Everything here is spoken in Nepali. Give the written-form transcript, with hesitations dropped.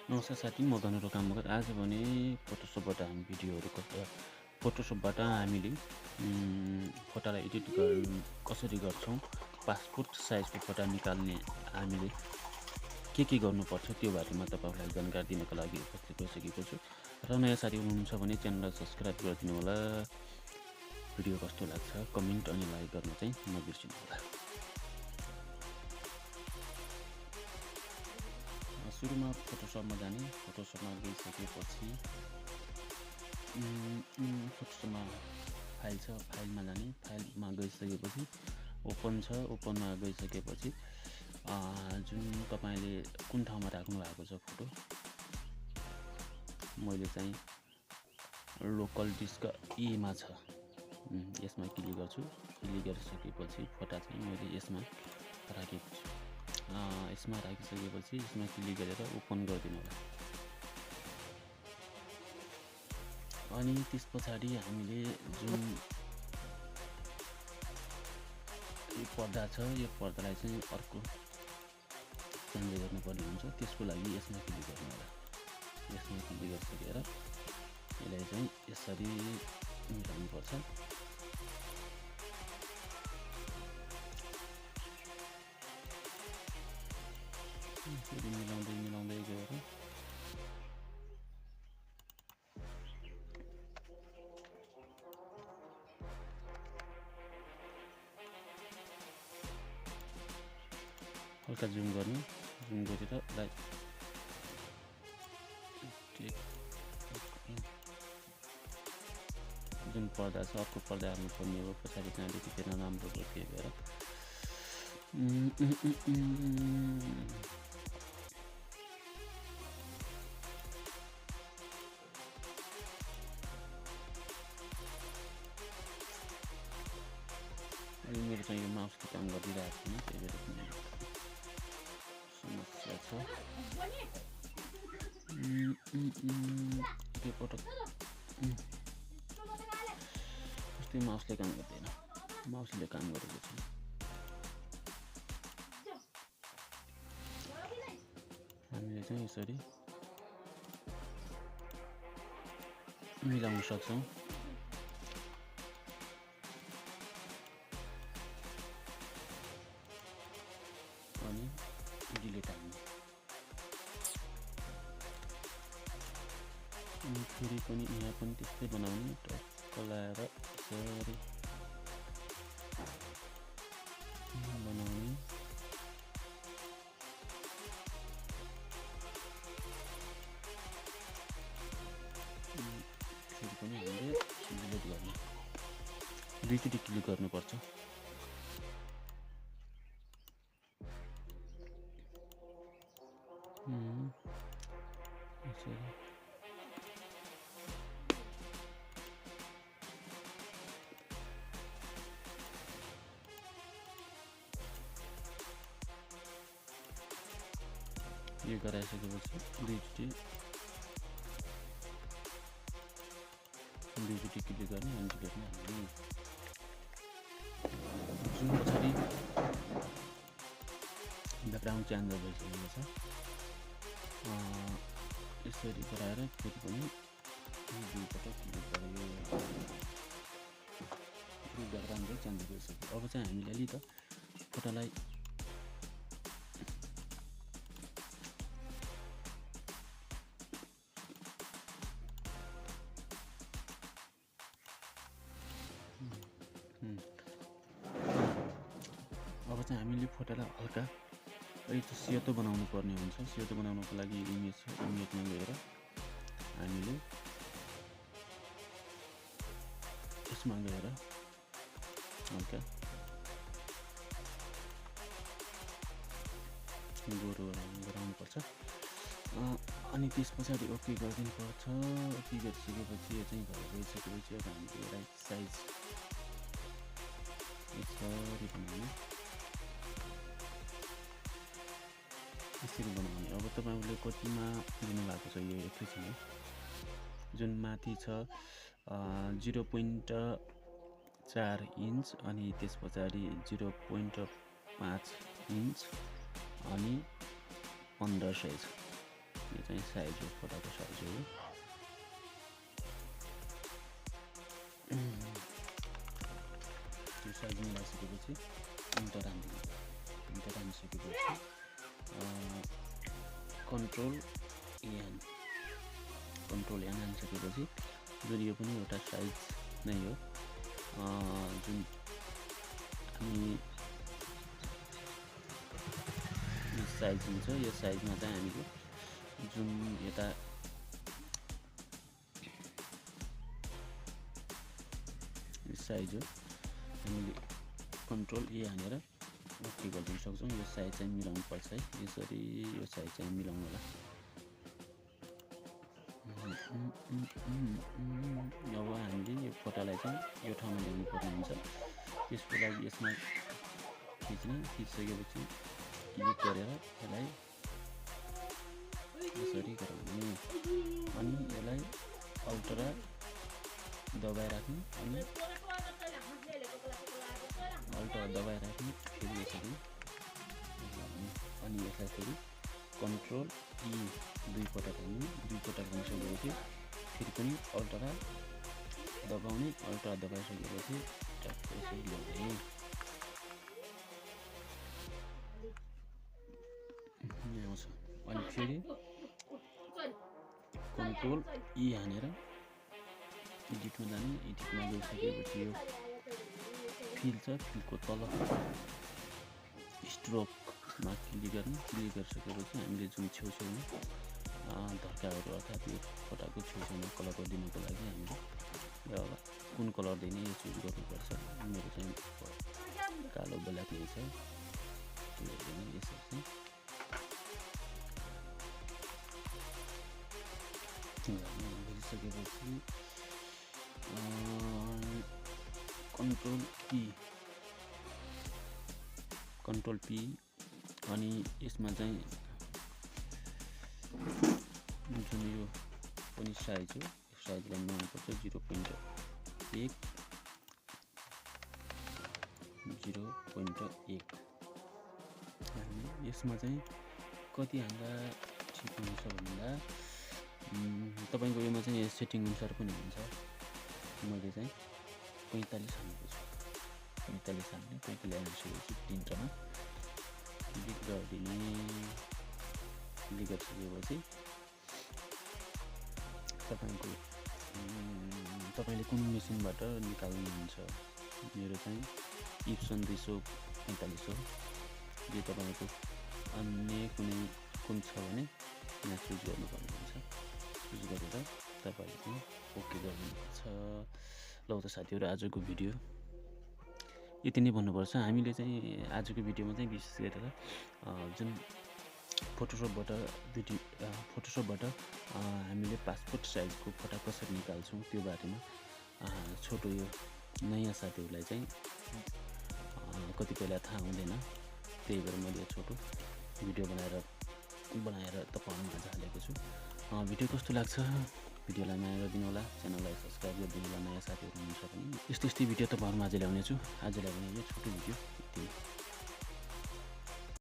नमस्कार साथी, म धनुको काम गर्दा आज भने फोटोसपबाट हामी फोटोसपबाट हामीले फोटोलाई एडिट कसरी गर्छौँ, पासपोर्ट साइजको फोटो निकाल्ने हामीले के गर्नुपर्छ त्यो बारेमा तपाईँहरूलाई जानकारी दिनको लागि उपस्थित भइसकेको छु। र नयाँ साथी हुनुहुन्छ भने च्यानललाई सब्सक्राइब गरिदिनु होला। भिडियो कस्तो लाग्छ कमेन्ट अनि लाइक गर्न चाहिँ नबिर्सिनु होला। सुरुमा फोटोसपमा जाने, फोटोसपमा गइसकेपछि फोटोसपमा फाइल छ, फाइलमा जाने, फाइलमा गइसकेपछि ओपन छ, ओपनमा गइसकेपछि जुन तपाईँले कुन ठाउँमा राख्नु भएको छ फोटो, मैले चाहिँ लोकल डिस्क एमा छ, यसमा क्लिक गर्छु। क्लिक गरिसकेपछि फोटो चाहिँ मैले यसमा राखेको छु। यसमा राखिसकेपछि यसमा क्लिक गरेर ओपन गरिदिनु होला। अनि त्यस पछाडि हामीले जुन यो पर्दा छ, यो पर्दालाई चाहिँ अर्को चेन्ज गर्नुपर्ने हुन्छ। त्यसको लागि यसमा क्लिक गर्नु होला। यसमा क्लिक गरिसकेर यसलाई चाहिँ यसरी मिलाउनुपर्छ। यसरी मिलाउँदै गएर हल्का जुम गर्ने, जुम गरेर जुन पर्दा छ अर्को पर्दा हाल्नुपर्ने हो। पछाडि चाहिँ अलिकति फेरि राम्रो भयो, त्यही भएर मेरो चाहिँ यो माउसले काम गरिरहेको छैन, त्यही भएर समस्या छ। त्यो पटक कस्तै माउसले काम गर्दैन, माउसले काम गरेको छैन। हामीले चाहिँ यसरी मिलाउन सक्छौँ। अनि डिलिट हाल्ने, अनि फेरि पनि यहाँ पनि त्यस्तै बनाउने, टक्क लाएर यसरी बनाउने। फेरि पनि हामीले डिलिट गर्ने, दुईचोटि क्लिक गर्नुपर्छ। यसरी यो गराइसकेपछि दुईचोटि क्लिक गर्ने अनि डिलिटमा हाल्ने। जुन पछाडि ब्याकग्राउन्ड चेन्ज भइसकेको छ, यसरी गराएर फेरि पनि दुईपटक क्लिक गऱ्यो, ब्याकग्राउन्ड चेन्ज भइसक्यो। अब चाहिँ हामीले अलि त फोटोलाई हामीले फोटोलाई हल्का अलिक सेतो बनाउनु पर्ने हुन्छ। सेतो बनाउनको लागि इमेजमा गएर हामीले यसमा गएर हल्का गोरो गराउनुपर्छ। अनि त्यस पछाडि ओके गरिदिनुपर्छ। ओके गरिसकेपछि यो चाहिँ गइसकेपछि अब हामीले यसलाई साइज यसरी बनाउने, यसरी बनाउने। अब तपाईँले कतिमा लिनुभएको छ यो एकैछिन हो। जुन माथि छ 0.4 इन्च अनि त्यस पछाडि 0.5 इन्च अनि 15 साइज यो चाहिँ साइज हो, फोटाको साइज हो। यो साइज मिलाइसकेपछि इन्टर हान्दिनु। इन्टर हानिसकेपछि कन्ट्रोल एन हानिसकेपछि जुन यो पनि एउटा साइज नै हो, जुन हामी साइज हुन्छ यो साइजमा चाहिँ हामीले जुन यता साइज हो हामीले कन्ट्रोल ए हानेर ओके गरिदिन सक्छौँ। यो साइज चाहिँ मिलाउनु पर्छ है, यसरी यो साइज चाहिँ मिलाउनु होला। अब हामीले यो फोटालाई चाहिँ यो ठाउँमा ल्याउनु पर्ने हुन्छ। त्यसको लागि यसमा खिचिसकेपछि क्लिक गरेर यसलाई यसरी गराउने अनि यसलाई अल्टरा दबाइराख्नु अनि अल्टरा दबाइराख्नु, फेरि यसरी अनि यसलाई फेरि कन्ट्रोल ई दुईपटक हानिसकेपछि फेरि पनि अल्टरा दबाउने, अल्टरा दबाइसकेपछि ट्याक्क यसरी ल्याउने। आउँछ अनि फेरि कन्ट्रोल ई हानेर एडिटमा जाने। एडिटमा गइसकेपछि यो फिल छ, फिलको तल स्ट्रोकमा क्लिक गर्ने। क्लिक गरिसकेपछि हामीले जुन छेउछेउमा धर्काहरू अर्थात् यो फोटाको छेउछेउमा कलर गरिदिनुको लागि हामीले अब कुन कलर दिने यो चुज गर्नुपर्छ। मेरो चाहिँ कालो ब्ल्याक नै छ, यसरी गरिसकेपछि कन्ट्रोल पी अनि यसमा चाहिँ जुन यो पनि साइज हो, यो साइजलाई मिलाउनुपर्छ। 0.1 यसमा चाहिँ कति हाल्दा ठिक हुन्छ भन्दा तपाईँको योमा चाहिँ सेटिङ अनुसार पनि हुन्छ। मैले चाहिँ 45 हाल्एको छु। 45 हाल्ने, 45 हालिसकेपछि प्रिन्टरमा क्लिक गरिदिने। क्लिक गरिसकेपछि तपाईँले कुन मेसिनबाट निकाल्नुहुन्छ। मेरो चाहिँ इप्सन 245 हो। यो तपाईँको अन्य कुन छ भने यहाँ चुज गर्नुपर्ने हुन्छ। चुज गरेर तपाईँले ओके गर्नुपर्छ। ल त साथीहरू, आजको भिडियो यति नै भन्नुपर्छ। हामीले चाहिँ आजको भिडियोमा चाहिँ विशेष गरेर जुन फोटोसपबाट हामीले पासपोर्ट साइजको फोटो कसरी निकाल्छौँ त्यो बारेमा छोटो यो नयाँ साथीहरूलाई चाहिँ कतिपयलाई थाहा हुँदैन, त्यही भएर मैले छोटो भिडियो बनाएर तपाईँहरूमा आज हालेको छु। भिडियो कस्तो लाग्छ भिडियोलाई माया गरिदिनु होला, च्यानललाई सब्सक्राइब गरिदिनु होला। नयाँ साथीहरू हुनुहुन्छ भने यस्तै भिडियो तपाईँहरूमा आज ल्याउनेछु। आजलाई भने यो छोटो भिडियो यति।